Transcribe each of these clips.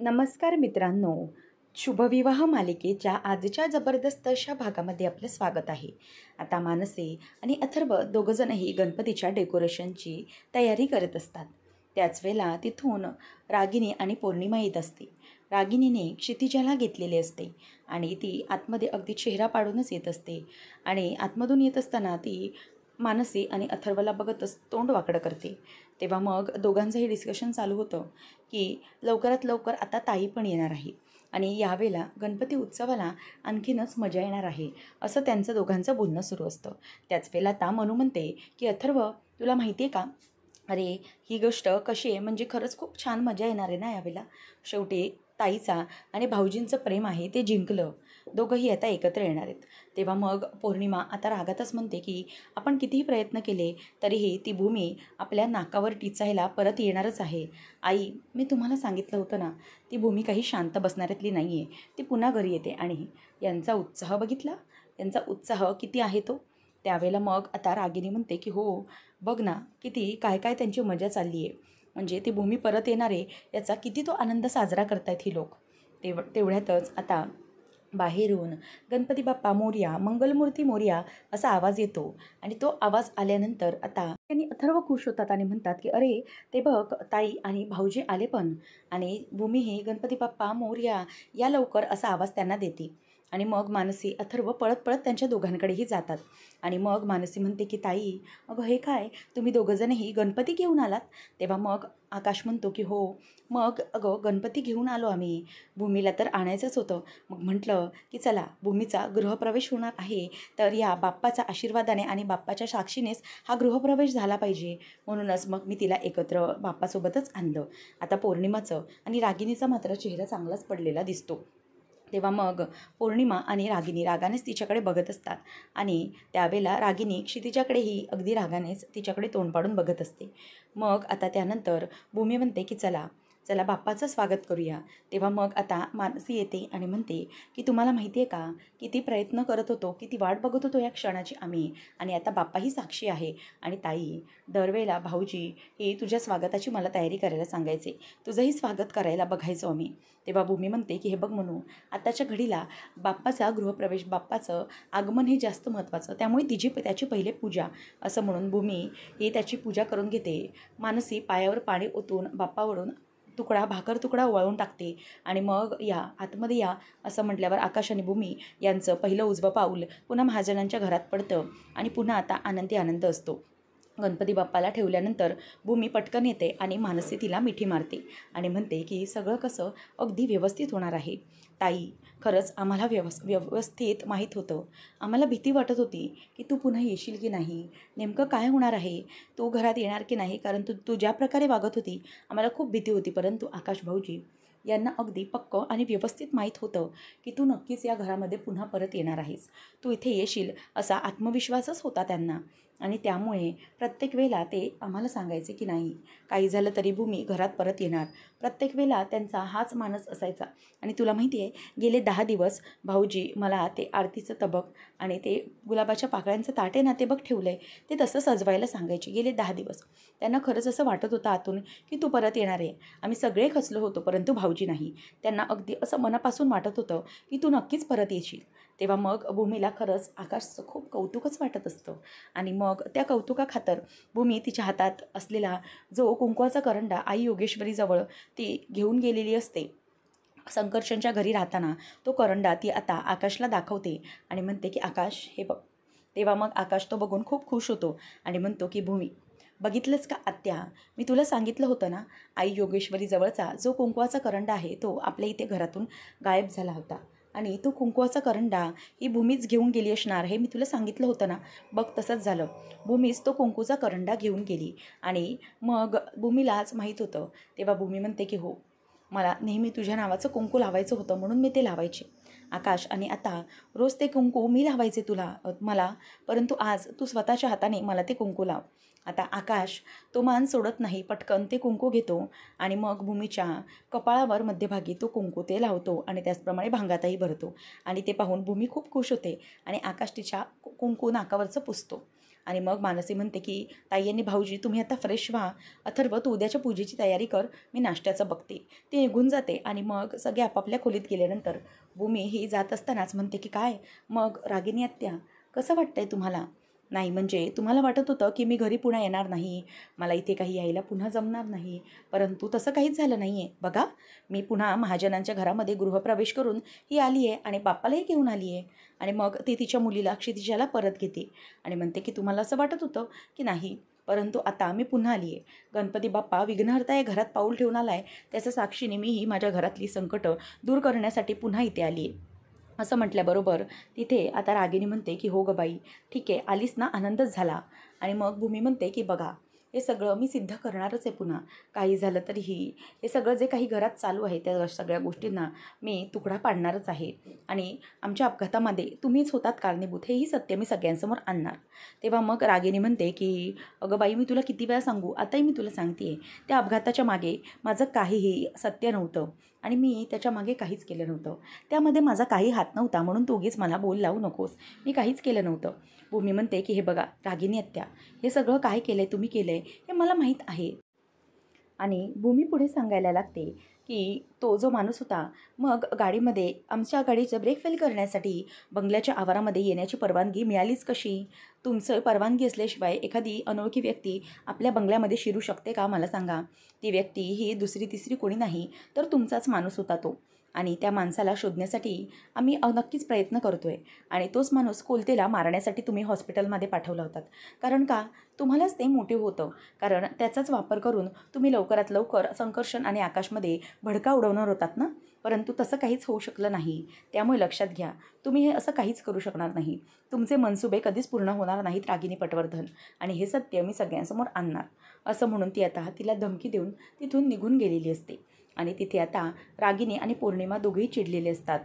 नमस्कार मित्रांनो, शुभविवाह मालिकेच्या आजच्या जबरदस्त अशा भागामध्ये आपलं स्वागत आहे. आता मानसी आणि अथर्व दोघंजणही गणपतीच्या डेकोरेशनची तयारी करत असतात. त्याच वेळेला तिथून रागिनी आणि पौर्णिमा येत असते. रागिनीने क्षितिजाला घेतलेले असते आणि ती आतमध्ये अगदी चेहरा पाडूनच येत असते आणि आतमधून येत असताना ती मानसी आणि अथर्वला बघतच तोंड वाकडं करते. तेव्हा मग दोघांचंही डिस्कशन चालू होतं की लवकरात लवकर आता ताई पण येणार आहे आणि यावेळेला गणपती उत्सवाला आणखीनच मजा येणार आहे, असं त्यांचं दोघांचं बोलणं सुरू असतं. त्याच वेळेला आता मनू म्हणते की अथर्व, तुला माहिती आहे का, अरे ही गोष्ट कशी आहे, म्हणजे खरंच खूप छान मजा येणार आहे ना यावेळेला. शेवटी ताईचा आणि भाऊजींचं प्रेम आहे ते जिंकलं, दोघंही आता एकत्र येणार आहेत. तेव्हा मग पौर्णिमा आता रागातच म्हणते की आपण कितीही प्रयत्न केले तरीही ती भूमी आपल्या नाकावर टिचायला परत येणारच आहे. आई, मी तुम्हाला सांगितलं होतं ना, ती भूमी काही शांत बसणाऱ्यातली नाही आहे, ती पुन्हा घरी येते. आणि यांचा उत्साह बघितला, यांचा उत्साह किती आहे तो. त्यावेळेला मग आता रागिनी म्हणते की हो, बघ ना किती काय काय त्यांची मजा चालली आहे, म्हणजे ती भूमी परत येणार आहे याचा किती तो आनंद साजरा करतायत ही लोक. तेवढ्यातच आता बाहेरून गणपती बाप्पा मोरया, मंगलमूर्ती मोरया असा आवाज येतो आणि तो आवाज आल्यानंतर आता त्यांनी अथर्व खुश होतात आणि म्हणतात की अरे ते बघ, ताई आणि भाऊजी आले पण. आणि भूमीही गणपती बाप्पा मोरया या लवकर असा आवाज त्यांना देते. आणि मग मानसी अथर्व पळत पळत त्यांच्या दोघांकडेही जातात. आणि मग मानसी म्हणते की ताई, अगं हे काय, तुम्ही दोघंजणही गणपती घेऊन आलात? तेव्हा मग आकाश म्हणतो की हो, मग अगं गणपती घेऊन आलो आम्ही, भूमीला तर आणायचंच होतं. मग म्हटलं की चला, भूमीचा गृहप्रवेश होणार आहे तर या बाप्पाच्या आशीर्वादाने आणि बाप्पाच्या साक्षीनेच हा गृहप्रवेश झाला पाहिजे, म्हणूनच मग मी तिला एकत्र बाप्पासोबतच आणलं. आता पौर्णिमाचं आणि रागिनीचा मात्र चेहरा चांगलाच पडलेला दिसतो. तेव्हा मग पौर्णिमा आणि रागिनी रागानेच तिच्याकडे बघत असतात आणि त्यावेळेला रागिनी क्षितिजाकडेही अगदी रागानेच तिच्याकडे तोंड पाडून बघत असते. मग आता त्यानंतर भूमी म्हणते की चला चला बाप्पाचं स्वागत करूया. तेव्हा मग आता मानसी येते आणि म्हणते की तुम्हाला माहिती आहे का, किती प्रयत्न करत होतो, किती वाट बघत होतो या क्षणाची आम्ही, आणि आता बाप्पाही साक्षी आहे. आणि ताई, दरवेळेला भाऊजी ही तुझ्या स्वागताची मला तयारी करायला सांगायचे, तुझंही स्वागत करायला बघायचो आम्ही. तेव्हा भूमी म्हणते की हे बघ म्हणू, आताच्या घडीला बाप्पाचा गृहप्रवेश, बाप्पाचं आगमन हे जास्त महत्त्वाचं, त्यामुळे त्याची पहिले पूजा, असं म्हणून भूमी ही त्याची पूजा करून घेते. मानसी पायावर पाणी ओतून बाप्पावरून भाकर तुकडा ओवाळून टाकते आणि मग या आतमध्ये या असं म्हटल्यावर आकाश आणि भूमी यांचं पहिलं उजवं पाऊल पुन्हा महाजनांच्या घरात पडतं आणि पुन्हा आता आनंदी आनंद असतो. गणपती बाप्पाला ठेवल्यानंतर भूमी पटकन येते आणि मानसी तिला मिठी मारते आणि म्हणते की सगळं कसं अगदी व्यवस्थित होणार आहे. ताई, खरंच आम्हाला व्यवस्थित माहीत होतं, आम्हाला भीती वाटत होती की तू पुन्हा येशील की नाही, नेमकं काय होणार आहे, तू घरात येणार की नाही, कारण तू ज्या प्रकारे वागत होती आम्हाला खूप भीती होती. परंतु आकाश भाऊजी यांना अगदी पक्क आणि व्यवस्थित माहीत होतं की तू नक्कीच या घरामध्ये पुन्हा परत येणार आहेस, तू इथे येशील असा आत्मविश्वासच होता त्यांना. आणि त्यामुळे प्रत्येक वेळेला ते आम्हाला सांगायचे की नाही, काही झालं तरी भूमी घरात परत येणार. प्रत्येक वेळेला त्यांचा हाच मानस असायचा. आणि तुला माहिती आहे, गेले 10 दिवस भाऊजी मला ते आरतीचं तबक आणि ते गुलाबाच्या पाकळ्यांचं ताट आहे ना, ते बघ ठेवलं आहे, ते तसं सजवायला सांगायचे गेले 10 दिवस. त्यांना खरंच असं वाटत होतं आतून की तू परत येणार आहे. आम्ही सगळे खचलो होतो, परंतु भाऊजी नाही. त्यांना अगदी असं मनापासून वाटत होतं की तू नक्कीच परत येशील. तेव्हा मग भूमीला खरंच आकाशचं खूप कौतुकच वाटत असतं. आणि मग त्या कौतुकाखातर भूमी तिच्या हातात असलेला जो कुंकवाचा करंडा आई योगेश्वरीजवळ ती घेऊन गेलेली असते संकर्षणच्या घरी राहताना, तो करंडा ती आता आकाशला दाखवते आणि म्हणते की आकाश हे बघ. तेव्हा मग आकाश तो बघून खूप खुश होतो आणि म्हणतो की भूमी, बघितलंच का आत्या, मी तुला सांगितलं होतं ना, आई योगेश्वरीजवळचा जो कुंकवाचा करंडा आहे तो आपल्या इथे घरातून गायब झाला होता आणि तो कुंकवाचा करंडा ही भूमीच घेऊन गेली असणार, हे मी तुला सांगितलं होतं ना. बघ तसंच झालं, भूमीच तो कुंकूचा करंडा घेऊन गेली आणि मग भूमीलाच माहीत होतं. तेव्हा भूमी म्हणते की हो, मला नेहमी तुझ्या नावाचं कुंकू लावायचं होतं म्हणून मी ते लावायचे आकाश, आणि आता रोज ते कुंकू मी लावायचे मला, परंतु आज तू स्वतःच्या हाताने मला ते कुंकू लाव. आता आकाश तो मान सोडत नाही, पटकन ते कुंकू घेतो आणि मग भूमीच्या कपाळावर मध्यभागी तो कुंकू ते लावतो आणि त्याचप्रमाणे भांगातही भरतो. आणि ते पाहून भूमी खूप खुश होते आणि आकाश तिच्या कुंकू नाकावरचं पुसतो. आणि मग मानसी म्हणते की ताई आणि भाऊजी तुम्ही आता फ्रेश व्हा, अथर्व तू उद्याच्या पूजेची तयारी कर, मी नाश्त्याचं बघते. ती निघून जाते आणि मग सगळे आपापल्या खोलीत गेल्यानंतर भूमी ही जात असतानाच म्हणते की काय मग रागिनी आत्या, कसं वाटतंय तुम्हाला? नाही म्हणजे तुम्हाला वाटत होतं की मी घरी पुन्हा येणार नाही, मला इथे काही यायला पुन्हा जमणार नाही, परंतु तसं काहीच झालं नाही आहे. बघा, मी पुन्हा महाजनांच्या घरामध्ये गृहप्रवेश करून ही आली आहे आणि बाप्पालाही घेऊन आली आहे. आणि मग ती तिच्या मुलीला क्षितिजाला परत घेते आणि म्हणते की तुम्हाला असं वाटत होतं की नाही, परंतु आता मी पुन्हा आली आहे. गणपती बाप्पा विघ्नहर्ता या घरात पाऊल ठेवून आला आहे, त्याच्या साक्षीने मीही माझ्या घरातली संकटं दूर करण्यासाठी पुन्हा इथे आली आहे. असं म्हटल्याबरोबर तिथे आता रागिनी म्हणते की हो गं बाई, ठीक आहे, आलीस ना, आनंदच झाला. आणि मग भूमी म्हणते की बघा, हे सगळं मी सिद्ध करणारच आहे पुन्हा. काही झालं तरीही हे सगळं जे काही घरात चालू आहे त्या सगळ्या गोष्टींना मी तुकडा पाडणारच आहे. आणि आमच्या अपघातामध्ये तुम्हीच होतात कारणीभूत, हेही सत्य मी सगळ्यांसमोर आणणार. तेव्हा मग रागिनी म्हणते की अगं बाई, मी तुला किती वेळा सांगू, आताही मी तुला सांगते आहे, त्या अपघाताच्या मागे माझं काहीही सत्य नव्हतं आणि मी त्याच्या मागे काहीच केलं नव्हतं. त्यामध्ये माझा काही हात नव्हता, म्हणून तू उगीच मला बोल लावू नकोस. मी काहीच केलं नव्हतं. भूमी म्हणते की हे बघा रागिनी आत्या, हे सगळं काय केलं आहे, तुम्ही केलं आहे, हे मला माहीत आहे. आणि भूमी पुढे सांगायला लागते की तो जो माणूस होता, मग गाडीमध्ये आमच्या गाडीचं ब्रेक फेल करण्यासाठी बंगल्याच्या आवारामध्ये येण्याची परवानगी मिळालीच कशी? तुमचं परवानगी असल्याशिवाय एखादी अनोळखी व्यक्ती आपल्या बंगल्यामध्ये शिरू शकते का, मला सांगा? ती व्यक्ती ही दुसरी तिसरी कोणी नाही तर तुमचाच माणूस होता तो. आणि त्या माणसाला शोधण्यासाठी आम्ही नक्कीच प्रयत्न करतो आहे. आणि तोच माणूस कोलतेला मारण्यासाठी तुम्ही हॉस्पिटलमध्ये पाठवला होतात. कारण का? तुम्हालाच ते मोटिव्ह होतं. कारण त्याचाच वापर करून तुम्ही लवकरात लवकर संकर्षण आणि आकाशमध्ये भडका उडवणार होतात ना. परंतु तसं काहीच होऊ शकलं नाही. त्यामुळे लक्षात घ्या, तुम्ही हे असं काहीच करू शकणार नाही. तुमचे मनसुबे कधीच पूर्ण होणार नाहीत रागिनी पटवर्धन, आणि हे सत्य मी सगळ्यांसमोर आणणार. असं म्हणून ती आता तिला धमकी देऊन तिथून निघून गेलेली असते. आणि तिथे आता रागिनी आणि पौर्णिमा दोघेही चिडलेले असतात.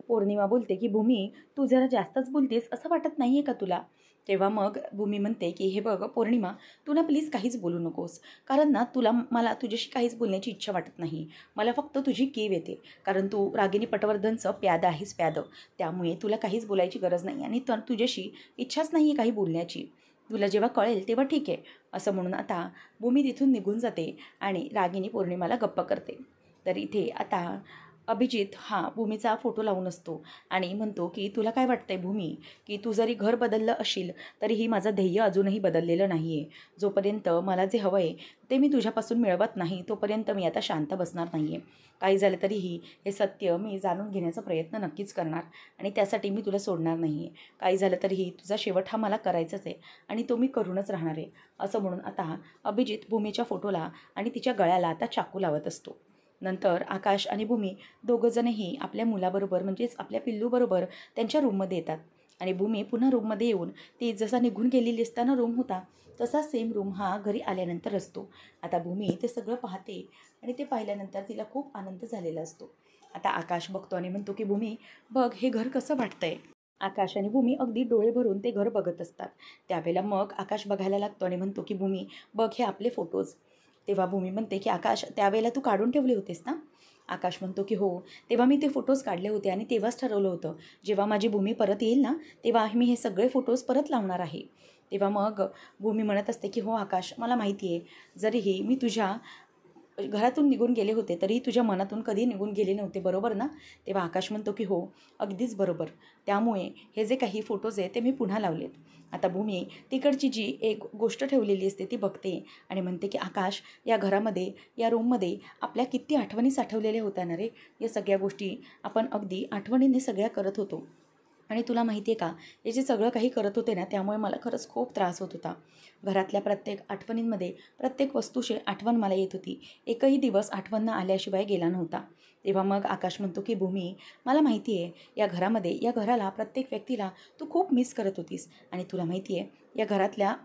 पौर्णिमा बोलते की भूमी, तू जरा जास्तच बोलतेस, असं वाटत नाही आहे का तुला? तेव्हा मग भूमी म्हणते की हे बघ पौर्णिमा, तू ना प्लीज काहीच बोलू नकोस. कारण ना मला तुझ्याशी काहीच बोलण्याची इच्छा वाटत नाही. मला फक्त तुझी कीव येते. कारण तू रागिनी पटवर्धनचं प्यादं आहेस, प्यादं. त्यामुळे तुला काहीच बोलायची गरज नाही आणि तुझ्याशी इच्छाच नाही आहे काही बोलण्याची. तुला जेव्हा कळेल तेव्हा ठीक आहे. असं म्हणून आता भूमी तिथून निघून जाते आणि रागिनी पौर्णिमाला गप्प करते. तर इथे आता अभिजित हा भूमीचा फोटो लावून असतो आणि म्हणतो की तुला काय वाटतंय भूमी, की तू जरी घर बदललं असशील तरीही माझं ध्येय अजूनही बदललेलं नाही आहे. जोपर्यंत मला जे हवं आहे ते मी तुझ्यापासून मिळवत नाही तोपर्यंत मी आता शांत बसणार नाही आहे. काही झालं तरीही हे सत्य मी जाणून घेण्याचा प्रयत्न नक्कीच करणार आणि त्यासाठी मी तुला सोडणार नाही आहे. काही झालं तरीही तुझा शेवट हा मला करायचाच आहे आणि तो मी करूनच राहणार आहे. असं म्हणून आता अभिजित भूमीच्या फोटोला आणि तिच्या गळ्याला आता चाकू लावत असतो. नंतर आकाश आणि भूमी दोघंजणही आपल्या मुलाबरोबर म्हणजेच आपल्या पिल्लूबरोबर त्यांच्या रूममध्ये येतात. आणि भूमी पुन्हा रूममध्ये येऊन ती जसा निघून गेलेली असताना रूम होता तसा सेम रूम हा घरी आल्यानंतर असतो. आता भूमी ते सगळं पाहते आणि ते पाहिल्यानंतर तिला खूप आनंद झालेला असतो. आता आकाश बघतो आणि म्हणतो की भूमी, बघ हे घर कसं वाटतंय. आकाश आणि भूमी अगदी डोळे भरून ते घर बघत असतात. त्यावेळेला मग आकाश बघायला लागतो आणि म्हणतो की भूमी, बघ हे आपले फोटोज. तेव्हा भूमी म्हणते की आकाश, त्यावेळेला तू काढून ठेवले होतेस ना? आकाश म्हणतो की हो, तेव्हा मी ते फोटोज काढले होते आणि तेव्हाच ठरवलं होतं, जेव्हा माझी भूमी परत येईल ना तेव्हा मी हे सगळे फोटोज परत लावणार आहे. तेव्हा मग भूमी म्हणत असते की हो आकाश, मला माहिती आहे, जरीही मी तुझ्या घरातून निघून गेले होते तरीही तुझ्या मनातून कधी निघून गेले नव्हते, बरोबर ना? तेव्हा आकाश म्हणतो की हो, अगदीच बरोबर. त्यामुळे हे जे काही फोटोज आहे ते मी पुन्हा लावलेत. आता भूमी तिकडची जी एक गोष्ट ठेवलेली असते ती बघते आणि म्हणते की आकाश, या घरामध्ये या रूममध्ये आपल्या किती आठवणी साठवलेल्या होत्या ना रे. या सगळ्या गोष्टी आपण अगदी आठवणीने सगळ्या करत होतो. आणि तुला माहिती आहे का, हे जे सगळं काही करत होते ना त्यामुळे मला खरंच खूप त्रास होत होता. घरातल्या प्रत्येक आठवणींमध्ये प्रत्येक वस्तूशी आठवण मला येत होती. एकही दिवस आठवण न आल्याशिवाय गेला नव्हता. तेव्हा मग आकाश म्हणतो की भूमी, मला माहिती आहे, या घरामध्ये या घराला प्रत्येक व्यक्तीला तू खूप मिस करत होतीस. आणि तुला माहिती आहे, या घरातल्या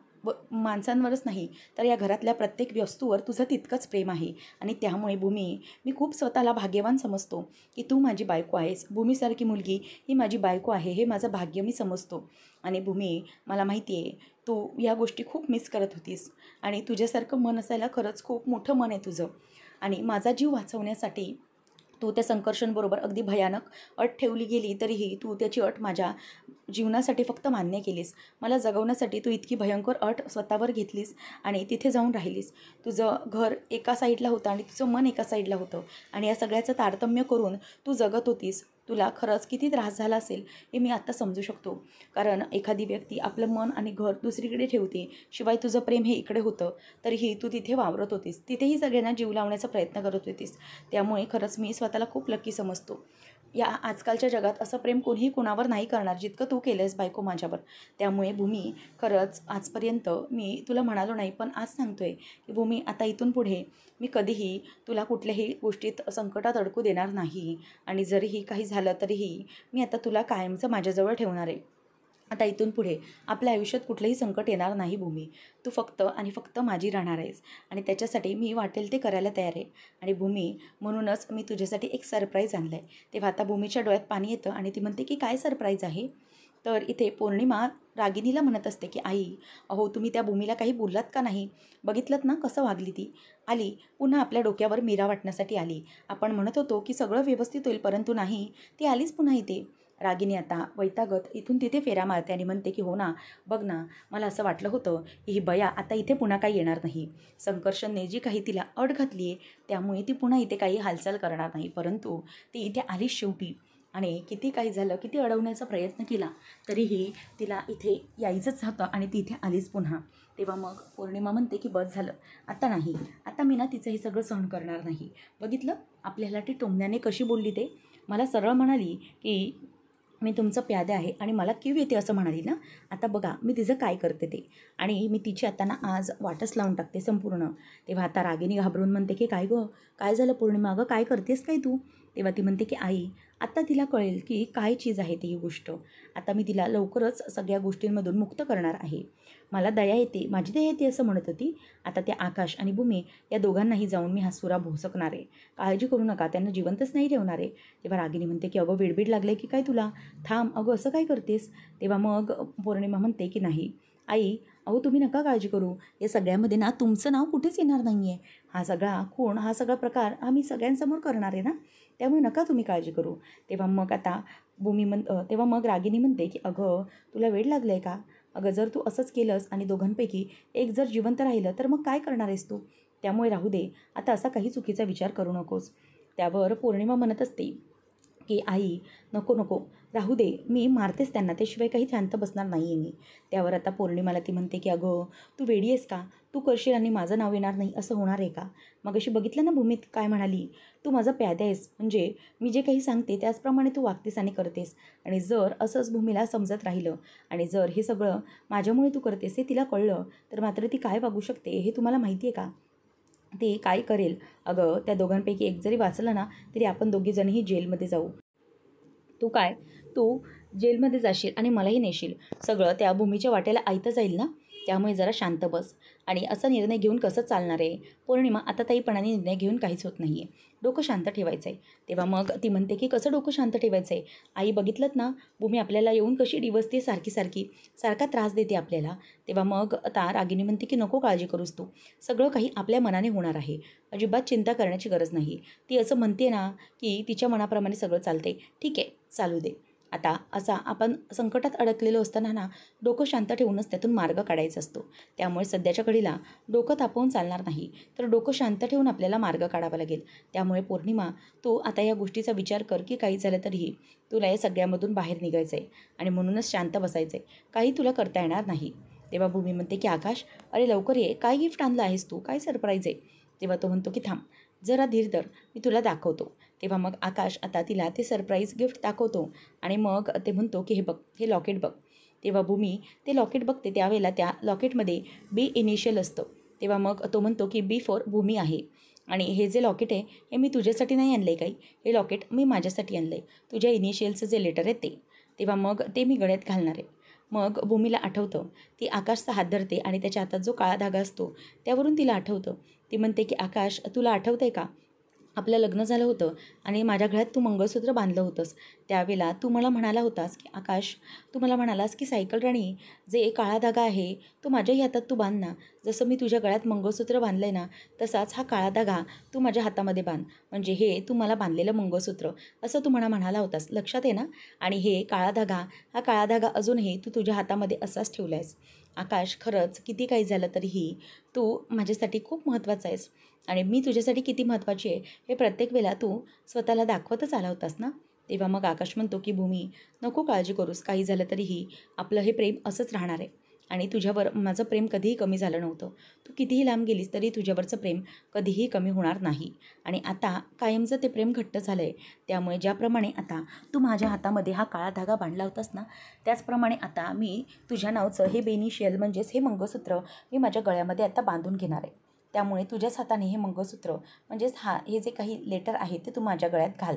माणसांवरच नाही तर या घरातल्या प्रत्येक वस्तूवर तुझं तितकंच प्रेम आहे. आणि त्यामुळे भूमी, मी खूप स्वतःला भाग्यवान समजतो की तू माझी बायको आहेस. भूमीसारखी मुलगी ही माझी बायको आहे, हे माझं भाग्य मी समजतो. आणि भूमी, मला माहिती आहे, तू या गोष्टी खूप मिस करत होतीस आणि तुझ्यासारखं मन असायला खरंच खूप मोठं मन आहे तुझं. आणि माझा जीव वाचवण्यासाठी तू त्या संकर्षणबरोबर अगदी भयानक अट ठेवली गेली तरीही तू त्याची अट माझ्या जीवनासाठी फक्त मान्य केलीस. मला जगवण्यासाठी तू इतकी भयंकर अट स्वतःवर घेतलीस आणि तिथे जाऊन राहिलीस. तुझं घर एका साईडला होतं आणि तुझं मन एका साईडला होतं आणि या सगळ्याचं तारतम्य करून तू जगत होतीस. तुला खरंच किती त्रास झाला असेल हे मी आत्ता समजू शकतो. कारण एखादी व्यक्ती आपलं मन आणि घर दुसरीकडे ठेवते. शिवाय तुझं प्रेम हे इकडे होतं तरीही तू तिथे वावरत होतीस. तिथेही सगळ्यांना जीव लावण्याचा प्रयत्न करत होतीस. त्यामुळे खरंच मी स्वतःला खूप लकी समजतो. या आजकालच्या जगात असं प्रेम कोणीही कोणावर नाही करणार जितकं तू केलं आहेस बायको माझ्यावर. त्यामुळे भूमी, खरंच आजपर्यंत मी तुला म्हणालो नाही, पण आज सांगतोय की भूमी, आता इथून पुढे मी कधीही तुला कुठल्याही गोष्टीत संकटात अडकू देणार नाही. आणि जरीही काही झालं तरीही मी आता तुला कायमचं माझ्याजवळ ठेवणार आहे. आता इथून पुढे आपल्या आयुष्यात कुठलंही संकट येणार नाही भूमी. तू फक्त आणि फक्त माझी राहणार आहेस आणि त्याच्यासाठी मी वाटेल ते करायला तयार आहे. आणि भूमी, म्हणूनच मी तुझ्यासाठी एक सरप्राईज आणलं आहे. तेव्हा आता भूमीच्या डोळ्यात पाणी येतं आणि ती म्हणते की काय सरप्राईज आहे. तर इथे पौर्णिमा रागिनीला म्हणत असते की आई, अहो तुम्ही त्या भूमीला काही बोललात का नाही? बघितलंत ना कसं वागली ती. आली पुन्हा आपल्या डोक्यावर मीरा वाटण्यासाठी आली. आपण म्हणत होतो की सगळं व्यवस्थित होईल, परंतु नाही, ती आलीच पुन्हा इथे. रागिनी आता वैतागत इथून तिथे फेऱ्या मारते आणि म्हणते की हो ना, बघ ना, मला असं वाटलं होतं की ही बया आता इथे पुन्हा काही येणार नाही. संकर्षणने जी काही तिला अट घातली आहे त्यामुळे ती पुन्हा इथे काही हालचाल करणार नाही, परंतु ती इथे आलीच शेवटी. आणि किती काही झालं, किती अडवण्याचा प्रयत्न केला तरीही तिला इथे यायचंच होतं आणि ती इथे आलीच पुन्हा. तेव्हा मग पौर्णिमा म्हणते की बस झालं, आता नाही, आता मी ना तिचं हे सगळं सहन करणार नाही. बघितलं आपल्याला ती टोमण्याने कशी बोलली ते. मला सरळ म्हणाली की मी तुमचं प्यादे आहे आणि मला कीव येते असं म्हणाली ना. आता बघा मी तिचं काय करते ते. आणि मी तिची आता ना आज वाटच लावून टाकते संपूर्ण. तेव्हा आता रागिनी घाबरून म्हणते की काय गं, काय झालं पौर्णिमा, गं काय करतेस काय तू? तेव्हा ती म्हणते की आई, आत्ता तिला कळेल की काय चीज आहे ती ही गोष्ट. आता मी तिला लवकरच सगळ्या गोष्टींमधून मुक्त करणार आहे. मला दया येते, माझी दया येते असं म्हणत होती. आता त्या आकाश आणि भूमी या दोघांनाही जाऊन मी हा सुरा भोसकणार आहे. काळजी करू नका, त्यांना जिवंतच नाही ठेवणार आहे. तेव्हा रागिनी म्हणते की अगं वेडबीड लागले की काय तुला, थांब अगं असं काय करतेस. तेव्हा मग पौर्णिमा म्हणते की नाही आई, अहो तुम्ही नका काळजी करू. या सगळ्यामध्ये ना तुमचं नाव कुठेच येणार नाही आहे. हा सगळा खूण, हा सगळा प्रकार आम्ही सगळ्यांसमोर करणार आहे ना, त्यामुळे नका तुम्ही काळजी करू. तेव्हा मग आता तेव्हा मग रागिनी म्हणते की अगं तुला वेड लागलं आहे का. अगं जर तू असंच केलंस आणि दोघांपैकी एक जर जिवंत राहिलं तर मग काय करणार आहेस तू. त्यामुळे राहू दे, आता असा काही चुकीचा विचार करू नकोस. त्यावर पौर्णिमा म्हणत असते की आई नको नको, राहू दे, मी मारतेच त्यांना, त्याशिवाय काही शांत बसणार नाही आहे मी. त्यावर आता पौर्णिमाला ती म्हणते की अगं तू वेडी आहेस का, तू करशील आणि माझं नाव येणार नाही असं होणार आहे का. मग अशी बघितलं ना भूमीत काय म्हणाली, तू माझा प्यादा आहेस, म्हणजे मी जे काही सांगते त्याचप्रमाणे तू वागतेस आणि करतेस. आणि जर असंच भूमीला समजत राहिलं आणि जर हे सगळं माझ्यामुळे तू करतेस हे तिला कळलं तर मात्र ती काय वागू शकते हे तुम्हाला माहिती आहे का. ती काय करेल. अगं त्या दोघांपैकी एक जरी वाचलं ना तरी आपण दोघीजणही जेलमध्ये जाऊ. तू जेलमध्ये जाशील आणि मलाही नेशील. सगळं त्या भूमीच्या वाट्याला ऐतं जाईल ना. त्यामुळे जरा शांत बस. आणि असा निर्णय घेऊन कसं चालणार आहे पौर्णिमा. आता ताईपणाने निर्णय घेऊन काहीच होत नाही आहे, डोकं शांत ठेवायचं आहे. तेव्हा मग ती म्हणते की कसं डोकं शांत ठेवायचं आहे. आई बघितलंत ना, भूमी आपल्याला येऊन कशी डिवसते सारखा त्रास देते आपल्याला. तेव्हा मग आता रागिनी म्हणते की नको काळजी करूस तू, सगळं काही आपल्या मनाने होणार आहे, अजिबात चिंता करण्याची गरज नाही. ती असं म्हणते ना की तिच्या मनाप्रमाणे सगळं चालते. ठीक आहे, चालू दे. आता असा आपण संकटात अडकलेलो असताना ना डोकं शांत ठेवूनच त्यातून मार्ग काढायचा असतो. त्यामुळे सध्याच्या घडीला डोकं तापवून चालणार नाही, तर डोकं शांत ठेवून आपल्याला मार्ग काढावा लागेल. त्यामुळे पौर्णिमा, तू आता या गोष्टीचा विचार कर की काही झालं तरीही तुला या सगळ्यामधून बाहेर निघायचं आहे आणि म्हणूनच शांत बसायचं आहे, काही तुला करता येणार नाही. तेव्हा भूमी म्हणते की आकाश, अरे लवकर ये, काय गिफ्ट आणलं आहेस तू, काय सरप्राईज आहे. तेव्हा तो म्हणतो की थांब जरा धीर धर, मी तुला दाखवतो. तेव्हा मग आकाश आता तिला ते सरप्राईज गिफ्ट दाखवतो आणि मग ते म्हणतो की हे बघ, हे लॉकेट बघ. तेव्हा भूमी ते लॉकेट बघते, त्यावेळेला त्या लॉकेटमध्ये बी इनिशियल असतं. तेव्हा मग तो म्हणतो की बी फॉर भूमी आहे. आणि हे जे लॉकेट आहे हे मी तुझ्यासाठी नाही आणलं आहे काही, हे लॉकेट मी माझ्यासाठी आणलं आहे, तुझ्या इनिशियलचं जे लेटर आहे ते. तेव्हा मग ते मी गळ्यात घालणार आहे. मग भूमीला आठवतं, ती आकाशचा हात धरते आणि त्याच्या हातात जो काळा धागा असतो त्यावरून तिला आठवतं. ती म्हणते की आकाश तुला आठवतं आहे का, आपलं लग्न झालं होतं आणि माझ्या गळ्यात तू मंगळसूत्र बांधलं होतंस, त्यावेळेला तू मला म्हणाला होतास की आकाश, तू मला म्हणालास की सायकल राणी, जे काळा धागा आहे तो माझ्याही हातात तू बांध ना. जसं मी तुझ्या गळ्यात मंगळसूत्र बांधलं आहे ना, तसाच हा काळा धागा तू माझ्या हातामध्ये बांध. म्हणजे हे तू मला बांधलेलं मंगळसूत्र, असं तू मला म्हणाला होतास, लक्षात आहे ना? आणि हे हा काळा धागा अजूनही तू तुझ्या हातामध्ये असाच ठेवला आहेस. आकाश, खरंच किती काही झालं तरीही तू माझ्यासाठी खूप महत्त्वाचा आहेस आणि मी तुझ्यासाठी किती महत्त्वाची आहे हे प्रत्येक वेळेला तू स्वतःला दाखवतच आला होतास ना. तेव्हा मग आकाश म्हणतो की भूमी, नको काळजी करूस, काही झालं तरीही आपलं हे प्रेम असंच राहणार आहे आणि तुझ्यावर माझं प्रेम कधीही कमी झालं नव्हतं. तू कितीही लांब गेलीस तरी तुझ्यावरचं प्रेम कधीही कमी होणार नाही आणि आता कायमचं ते प्रेम घट्ट झालं आहे. त्यामुळे ज्याप्रमाणे आता तू माझ्या हातामध्ये हा काळा धागा बांधला होतास ना, त्याचप्रमाणे आता मी तुझ्या नावचं हे बेनिशियल म्हणजेच हे मंगळसूत्र मी माझ्या गळ्यामध्ये आता बांधून घेणार आहे. त्यामुळे तुझ्याच हाताने हे मंगळसूत्र म्हणजेच हे जे काही लेटर आहे ते तू माझ्या गळ्यात घाल.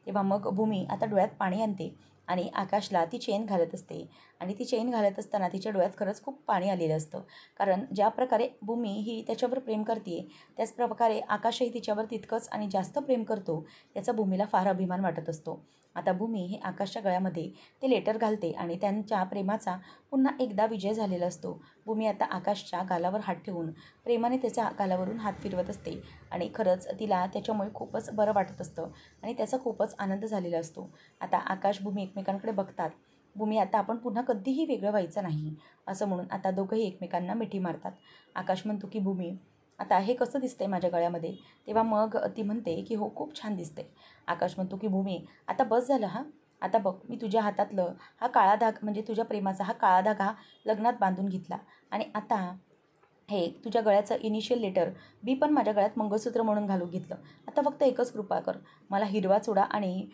तेव्हा मग भूमी आता डोळ्यात पाणी आणते आणि आकाशला ती चेन घालत असते आणि ती चेन घालत असताना तिच्या डोळ्यात खरंच खूप पाणी आलेलं असतं. कारण ज्या प्रकारे भूमी ही त्याच्यावर प्रेम करते त्याच प्रकारे आकाशही तिच्यावर तितकंच आणि जास्त प्रेम करतो, याचा भूमीला फार अभिमान वाटत असतो. आता भूमी हे आकाशच्या गळ्यामध्ये ते लेटर घालते आणि त्यांच्या प्रेमाचा पुन्हा एकदा विजय झालेला असतो. भूमी आता आकाशच्या गालावर हात ठेवून प्रेमाने त्याच्या गालावरून हात फिरवत असते आणि खरंच तिला त्याच्यामुळे खूपच बरं वाटत असतं आणि त्याचा खूपच आनंद झालेला असतो. आता आकाश भूमी एकमेकांकडे बघतात. भूमी, आता आपण पुन्हा कधीही वेगळं व्हायचं नाही, असं म्हणून आता दोघंही एकमेकांना मिठी मारतात. आकाश म्हणतो की भूमी, आता हे कसं दिसतंय माझ्या गळ्यामध्ये? तेव्हा मग ती म्हणते की हो, खूप छान दिसते. आकाश म्हणतो की भूमी, आता बस झालं हां. आता बघ, मी तुझ्या हातातलं हा काळा म्हणजे तुझ्या प्रेमाचा हा काळा धागा लग्नात बांधून घेतला आणि आता हे तुझ्या गळ्याचं इनिशियल लेटर मी पण माझ्या गळ्यात मंगळसूत्र म्हणून घालून घेतलं. आता फक्त एकच कृपा कर, मला हिरवा चुडा आणि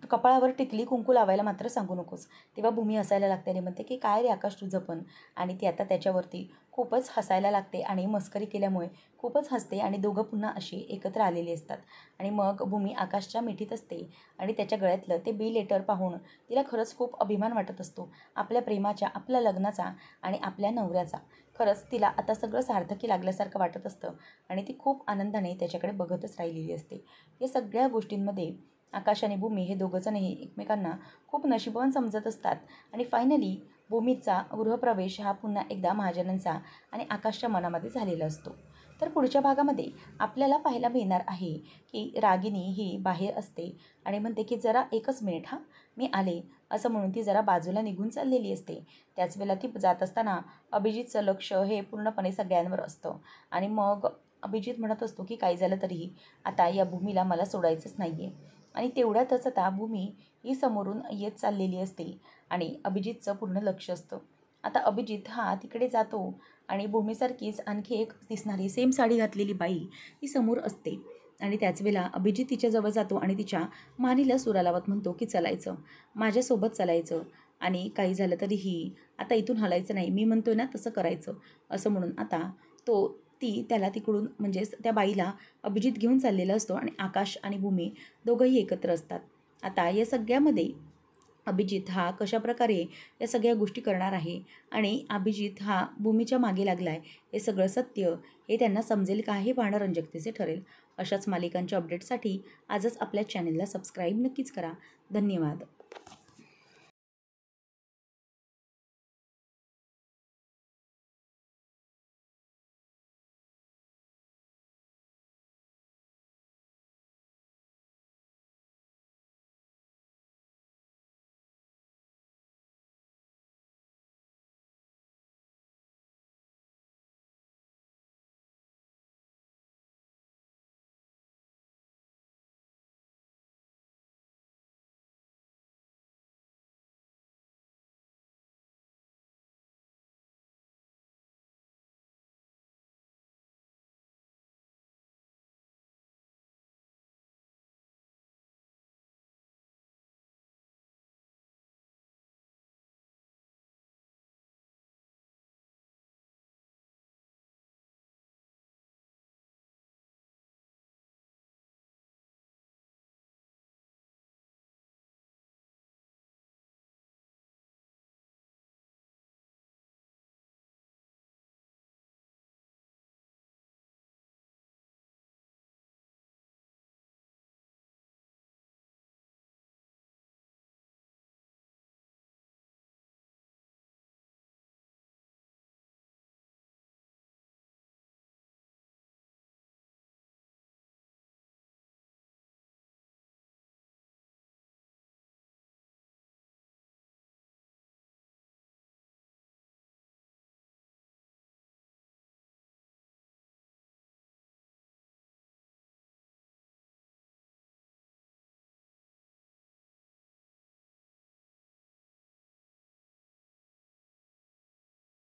कपाळावर टिकली कुंकू लावायला मात्र सांगू नकोस. तेव्हा भूमी हसायला लागते आणि म्हणते की काय रे आकाश तुझं पण. आणि ती आता त्याच्यावरती खूपच हसायला लागते आणि मस्करी केल्यामुळे खूपच हसते आणि दोघं पुन्हा अशी एकत्र आलेली असतात. आणि मग भूमी आकाशच्या मिठीत असते आणि त्याच्या गळ्यातलं ते बी लेटर पाहून तिला खरंच खूप अभिमान वाटत असतो आपल्या प्रेमाच्या, आपल्या लग्नाचा आणि आपल्या नवऱ्याचा. खरंच तिला आता सगळं सार्थकी लागल्यासारखं वाटत असतं आणि ती खूप आनंदाने त्याच्याकडे बघतच राहिलेली असते. या सगळ्या गोष्टींमध्ये आकाश आणि भूमी हे दोघंजणही एकमेकांना खूप नशीबवान समजत असतात आणि फायनली भूमीचा गृहप्रवेश हा पुन्हा एकदा महाजनांचा आणि आकाशच्या मनामध्ये झालेला असतो. तर पुढच्या भागामध्ये आपल्याला पाहायला मिळणार आहे की रागिनी ही बाहेर असते आणि म्हणते की जरा एकच मिनिट हां, मी आले, असं म्हणून ती जरा बाजूला निघून चाललेली असते. त्याच वेळेला ती जात असताना अभिजितचं लक्ष हे पूर्णपणे सगळ्यांवर असतं आणि मग अभिजित म्हणत असतो की काही झालं तरीही आता या भूमीला मला सोडायचंच नाही आहे. आणि तेवढ्यातच आता भूमी ही समोरून येत चाललेली असते आणि अभिजितचं पूर्ण लक्ष असतं. आता अभिजित हा तिकडे जातो आणि भूमीसारखीच आणखी एक दिसणारी सेम साडी घातलेली बाई ही समोर असते आणि त्याच वेळेला अभिजित तिच्याजवळ जातो आणि तिच्या मानेला सुरा लावत म्हणतो की चलायचं, माझ्यासोबत चालायचं आणि काही झालं तरीही आता इथून हलायचं नाही, मी म्हणतोय ना तसं करायचं, असं म्हणून आता ती त्याला तिकडून म्हणजेच त्या बाईला अभिजित घेऊन चाललेला असतो आणि आकाश आणि भूमी दोघंही एकत्र असतात. आता या सगळ्यामध्ये अभिजित हा कशाप्रकारे या सगळ्या गोष्टी करणार आहे आणि अभिजित हा भूमीच्या मागे लागला आहे, हे सगळं सत्य हे त्यांना समजेल का, हे पाहणं रंजकतेचे ठरेल. अशाच मालिकांच्या अपडेटसाठी आजच आपल्या चॅनलला सबस्क्राईब नक्कीच करा. धन्यवाद.